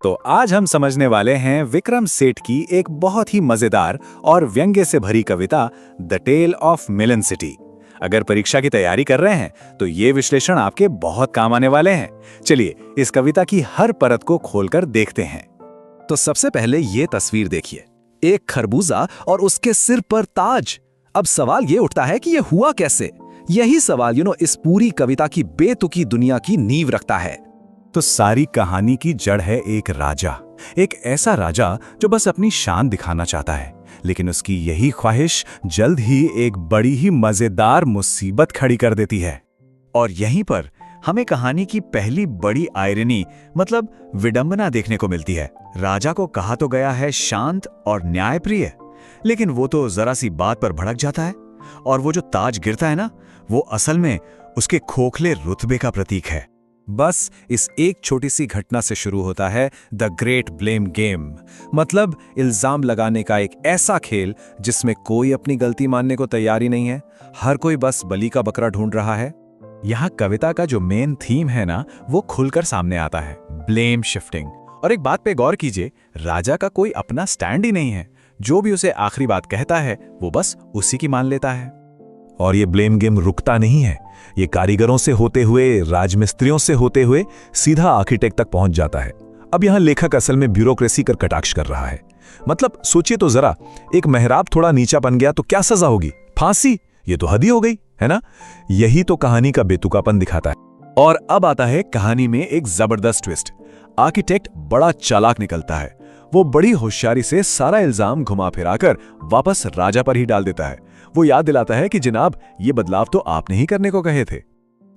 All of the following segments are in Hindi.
तो आज हम समझने वाले हैं विक्रम सेठ की एक बहुत ही मजेदार और व्यंग्य से भरी कविता the tale of Milan city. अगर परीक्षा की तैयारी कर रहे हैं तो ये विश्लेषण आपके बहुत काम आने वाले हैं। चलिए इस कविता की हर परत को खोलकर देखते हैं। तो सबसे पहले ये तस्वीर देखिए, एक खरबूजा और उसके सिर पर ताज। अब सवाल ये उठता है कि ये हुआ कैसे। यही सवाल इस पूरी कविता की बेतुकी दुनिया की नींव रखता है। तो सारी कहानी की जड़ है एक राजा, एक ऐसा राजा जो बस अपनी शान दिखाना चाहता है, लेकिन उसकी यही ख्वाहिश जल्द ही एक बड़ी ही मजेदार मुसीबत खड़ी कर देती है। और यहीं पर हमें कहानी की पहली बड़ी आयरनी मतलब विडंबना देखने को मिलती है। राजा को कहा तो गया है शांत और न्यायप्रिय, लेकिन वो तो जरा सी बात पर भड़क जाता है, और वो जो ताज गिरता है ना, वो असल में उसके खोखले रुतबे का प्रतीक है। बस इस एक छोटी सी घटना से शुरू होता है द ग्रेट ब्लेम गेम, मतलब इल्जाम लगाने का एक ऐसा खेल जिसमें कोई अपनी गलती मानने को तैयार ही नहीं है। हर कोई बस बलि का बकरा ढूंढ रहा है। यहाँ कविता का जो मेन थीम है ना, वो खुलकर सामने आता है, ब्लेम शिफ्टिंग। और एक बात पे गौर कीजिए, राजा का कोई अपना स्टैंड ही नहीं है। जो भी उसे आखिरी बात कहता है वो बस उसी की मान लेता है। और ये ब्लेम गेम रुकता नहीं है। ये कारीगरों से होते हुए, राजमिस्त्रियों से होते हुए सीधा आर्किटेक्ट तक पहुंच जाता है। अब यहां लेखक असल में ब्यूरोक्रेसी कर कटाक्ष कर रहा है। मतलब सोचिए तो जरा, एक मेहराब थोड़ा नीचा बन गया तो क्या सजा होगी? फांसी। ये तो हद ही हो गई है ना। यही तो कहानी का बेतुकापन दिखाता है। और अब आता है कहानी में एक जबरदस्त ट्विस्ट। आर्किटेक्ट बड़ा चालाक निकलता है। वो बड़ी होशियारी से सारा इल्जाम घुमा फिराकर वापस राजा पर ही डाल देता है। वो याद दिलाता है कि जनाब, ये बदलाव तो आपने ही करने को कहे थे।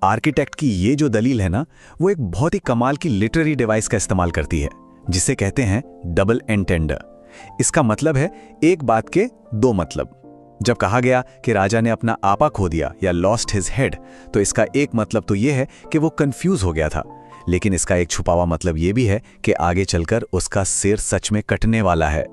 आर्किटेक्ट की ये जो दलील है ना, वो एक बहुत ही कमाल की लिटरेरी डिवाइस का इस्तेमाल करती है, जिसे कहते हैं डबल एंटेंडर। इसका मतलब है एक बात के दो मतलब। जब कहा गया कि राजा ने अपना आपा खो दिया या लॉस्ट हिज हेड, तो इसका एक मतलब तो ये है कि वो कंफ्यूज हो गया था, लेकिन इसका एक छुपा हुआ मतलब ये भी है कि आगे चलकर उसका सिर सच में कटने वाला है।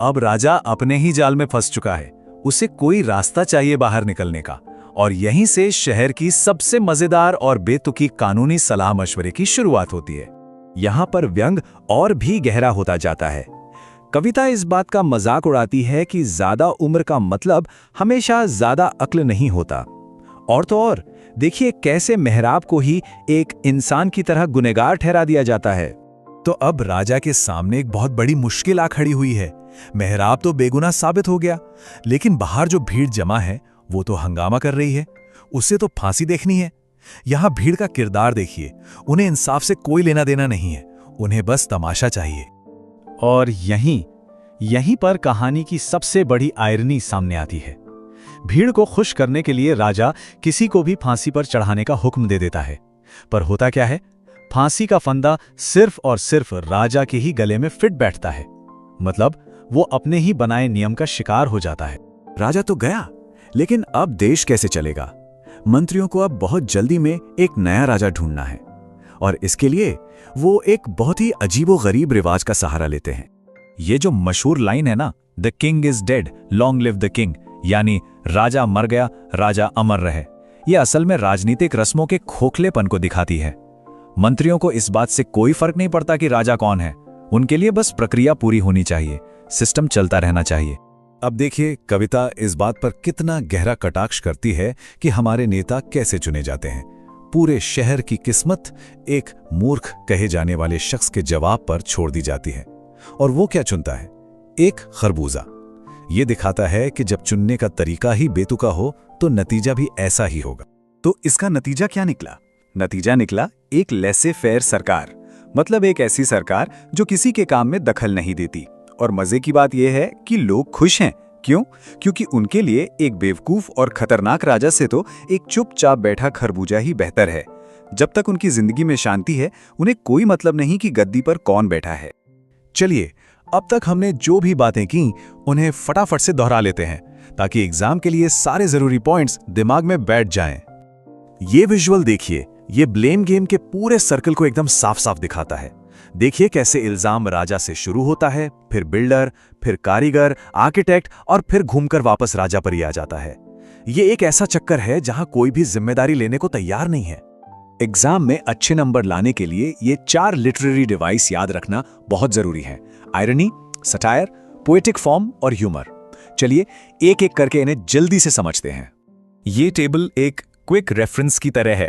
अब राजा अपने ही जाल में फंस चुका है। उसे कोई रास्ता चाहिए बाहर निकलने का, और यहीं से शहर की सबसे मजेदार और बेतुकी कानूनी सलाह मशवरे की शुरुआत होती है। यहां पर व्यंग और भी गहरा होता जाता है। कविता इस बात का मजाक उड़ाती है कि ज्यादा उम्र का मतलब हमेशा ज्यादा अक्ल नहीं होता। और तो और देखिए कैसे मेहराब को ही एक इंसान की तरह गुनहगार ठहरा दिया जाता है। तो अब राजा के सामने एक बहुत बड़ी मुश्किल आ खड़ी हुई है। मेहराब तो बेगुनाह साबित हो गया, लेकिन बाहर जो भीड़ जमा है वो तो हंगामा कर रही है। उसे तो फांसी देखनी है। यहां भीड़ का किरदार देखिए, उन्हें इंसाफ से कोई लेना देना नहीं है, उन्हें बस तमाशा चाहिए। और यहीं पर कहानी की सबसे बड़ी आयरनी सामने आती है। भीड़ को खुश करने के लिए राजा किसी को भी फांसी पर चढ़ाने का हुक्म दे देता है, पर होता क्या है, फांसी का फंदा सिर्फ और सिर्फ राजा के ही गले में फिट बैठता है। मतलब वो अपने ही बनाए नियम का शिकार हो जाता है। राजा तो गया, लेकिन अब देश कैसे चलेगा? मंत्रियों को अब बहुत जल्दी में एक नया राजा ढूंढना है, और इसके लिए वो एक बहुत ही अजीबोगरीब रिवाज का सहारा लेते हैं। ये जो मशहूर लाइन है ना, the king is dead, long live the king, यानी राजा मर गया, राजा अमर रहे, ये असल में राजनीतिक रस्मों के खोखलेपन को दिखाती है। मंत्रियों को इस बात से कोई फर्क नहीं पड़ता कि राजा कौन है। उनके लिए बस प्रक्रिया पूरी होनी चाहिए, सिस्टम चलता रहना चाहिए। अब देखिए कविता इस बात पर कितना गहरा कटाक्ष करती है कि हमारे नेता कैसे चुने जाते हैं। पूरे शहर की किस्मत एक मूर्ख कहे जाने वाले शख्स के जवाब पर छोड़ दी जाती है। और वो क्या चुनता है? एक खरबूजा। ये दिखाता है कि जब चुनने का तरीका ही बेतुका हो तो नतीजा भी ऐसा ही होगा। तो इसका नतीजा क्या निकला? नतीजा निकला एक लेसे फेयर सरकार, मतलब एक ऐसी सरकार जो किसी के काम में दखल नहीं देती। और मजे की बात यह है कि लोग खुश हैं। क्यों? क्योंकि उनके लिए एक बेवकूफ और खतरनाक राजा से तो एक चुपचाप बैठा खरबूजा ही बेहतर है। जब तक उनकी जिंदगी में शांति है, उन्हें कोई मतलब नहीं कि गद्दी पर कौन बैठा है। चलिए अब तक हमने जो भी बातें की उन्हें फटाफट से दोहरा लेते हैं, ताकि एग्जाम के लिए सारे जरूरी पॉइंट्स दिमाग में बैठ जाएं। ये विजुअल देखिए, ये ब्लेम गेम के पूरे सर्कल को एकदम साफ साफ दिखाता है। देखिए कैसे इल्जाम राजा से शुरू होता है, फिर बिल्डर, फिर कारीगर, आर्किटेक्ट, और फिर घूमकर वापस राजा पर ही आ जाता है। ये एक ऐसा चक्कर है जहां कोई भी जिम्मेदारी लेने को तैयार नहीं है। एग्जाम में अच्छे नंबर लाने के लिए ये 4 लिटरेरी डिवाइस याद रखना बहुत जरूरी है। आयरनी, सटायर, पोएटिक फॉर्म और ह्यूमर। चलिए एक एक करके इन्हें जल्दी से समझते हैं। ये टेबल एक क्विक रेफरेंस की तरह है।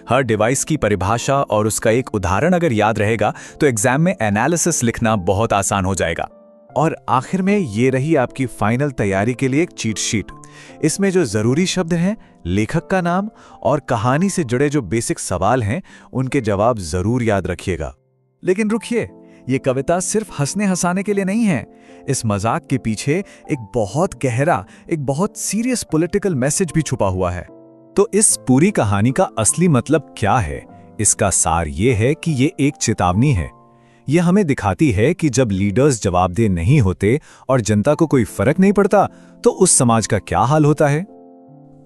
हर डिवाइस की परिभाषा और उसका एक उदाहरण अगर याद रहेगा तो एग्जाम में एनालिसिस लिखना बहुत आसान हो जाएगा। और आखिर में ये रही आपकी फाइनल तैयारी के लिए एक चीट शीट। इसमें जो जरूरी शब्द हैं, लेखक का नाम और कहानी से जुड़े जो बेसिक सवाल हैं, उनके जवाब जरूर याद रखिएगा। लेकिन रुकिए, ये कविता सिर्फ हंसने हंसाने के लिए नहीं है। इस मजाक के पीछे एक बहुत गहरा, एक बहुत सीरियस पॉलिटिकल मैसेज भी छुपा हुआ है। तो इस पूरी कहानी का असली मतलब क्या है? इसका सार ये है कि ये एक चेतावनी है। यह हमें दिखाती है कि जब लीडर्स जवाबदेह नहीं होते और जनता को कोई फर्क नहीं पड़ता, तो उस समाज का क्या हाल होता है।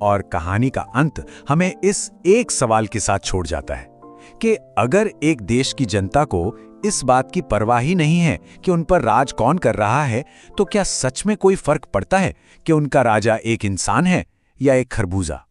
और कहानी का अंत हमें इस एक सवाल के साथ छोड़ जाता है कि अगर एक देश की जनता को इस बात की परवाह ही नहीं है कि उन पर राज कौन कर रहा है, तो क्या सच में कोई फर्क पड़ता है कि उनका राजा एक इंसान है या एक खरबूजा।